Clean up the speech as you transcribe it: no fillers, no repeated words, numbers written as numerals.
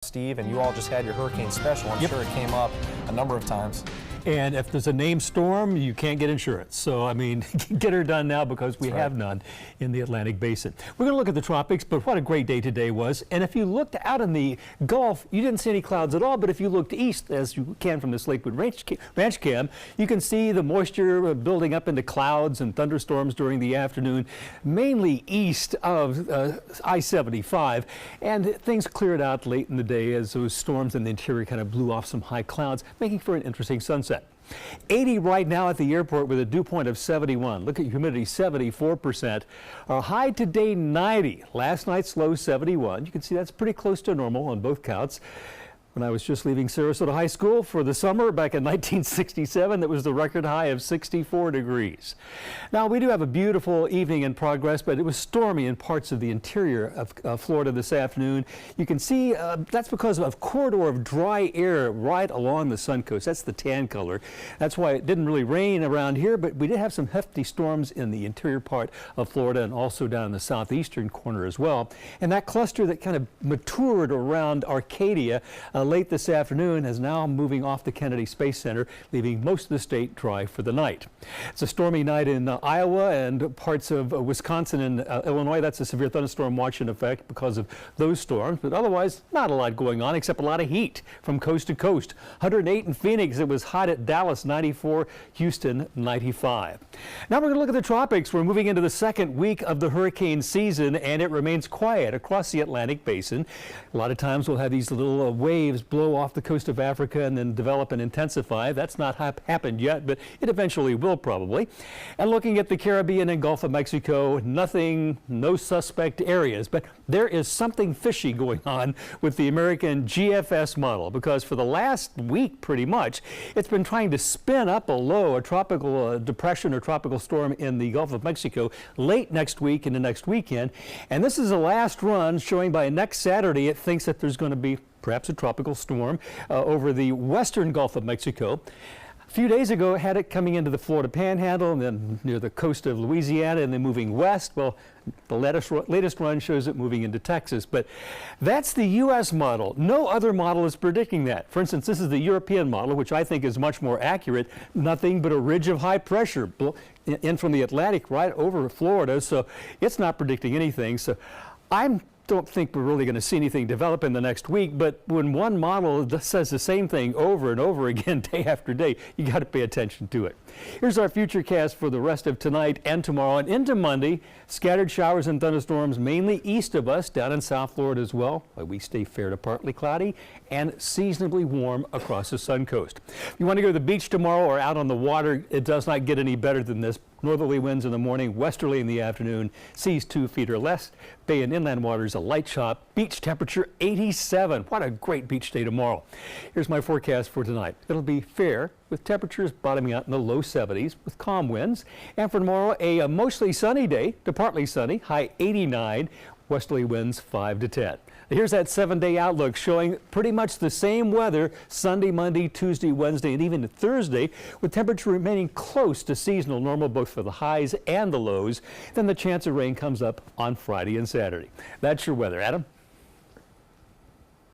Steve, and you all just had your hurricane special. I'm sure it came up a number of times. And if there's a named storm, you can't get insurance. So, I mean, get her done now because we have none in the Atlantic Basin. We're going to look at the tropics, but what a great day today was. And if you looked out in the Gulf, you didn't see any clouds at all. But if you looked east, as you can from this Lakewood Ranch Cam, you can see the moisture building up into clouds and thunderstorms during the afternoon, mainly east of I-75. And things cleared out late in the day as those storms in the interior kind of blew off some high clouds, making for an interesting sunset. 80 right now at the airport with a dew point of 71. Look at humidity, 74%. Our high today, 90. Last night's low, 71. You can see that's pretty close to normal on both counts. When I was just leaving Sarasota High School for the summer back in 1967, that was the record high of 64 degrees. Now, we do have a beautiful evening in progress, but it was stormy in parts of the interior of Florida this afternoon. You can see that's because of a corridor of dry air right along the sun coast. That's the tan color. That's why it didn't really rain around here, but we did have some hefty storms in the interior part of Florida and also down in the southeastern corner as well. And that cluster that kind of matured around Arcadia late this afternoon is now moving off the Kennedy Space Center, leaving most of the state dry for the night. It's a stormy night in Iowa and parts of Wisconsin and Illinois. That's a severe thunderstorm watch in effect because of those storms, but otherwise not a lot going on except a lot of heat from coast to coast. 108 in Phoenix. It was hot at Dallas, 94, Houston, 95. Now we're going to look at the tropics. We're moving into the second week of the hurricane season, and it remains quiet across the Atlantic Basin. A lot of times we'll have these little waves blow off the coast of Africa and then develop and intensify. That's not happened yet, but it eventually will probably. And looking at the Caribbean and Gulf of Mexico, nothing, no suspect areas, but there is something fishy going on with the American GFS model, because for the last week pretty much, it's been trying to spin up a low, a tropical depression or tropical storm in the Gulf of Mexico late next week and the next weekend. And this is the last run, showing by next Saturday it thinks that there's going to be perhaps a tropical storm over the western Gulf of Mexico. A few days ago, it had it coming into the Florida Panhandle and then near the coast of Louisiana and then moving west. Well, the latest run shows it moving into Texas, but that's the U.S. model. No other model is predicting that. For instance, this is the European model, which I think is much more accurate. Nothing but a ridge of high pressure in from the Atlantic right over Florida, so it's not predicting anything. So I don't think we're really going to see anything develop in the next week, but when one model says the same thing over and over again day after day, you got to pay attention to it. Here's our future cast for the rest of tonight and tomorrow and into Monday. Scattered showers and thunderstorms mainly east of us, down in South Florida as well. We stay fair to partly cloudy and seasonably warm across the sun coast. If you want to go to the beach tomorrow or out on the water, it does not get any better than this. Northerly winds in the morning, westerly in the afternoon, seas 2 feet or less. Bay and inland waters a light chop. Beach temperature 87. What a great beach day tomorrow. Here's my forecast for tonight. It'll be fair with temperatures bottoming out in the low 70s with calm winds. And for tomorrow, a mostly sunny day to partly sunny, high 89, westerly winds 5 to 10. Here's that 7-day outlook showing pretty much the same weather Sunday, Monday, Tuesday, Wednesday, and even Thursday, with temperature remaining close to seasonal normal both for the highs and the lows. Then the chance of rain comes up on Friday and Saturday. That's your weather. Adam?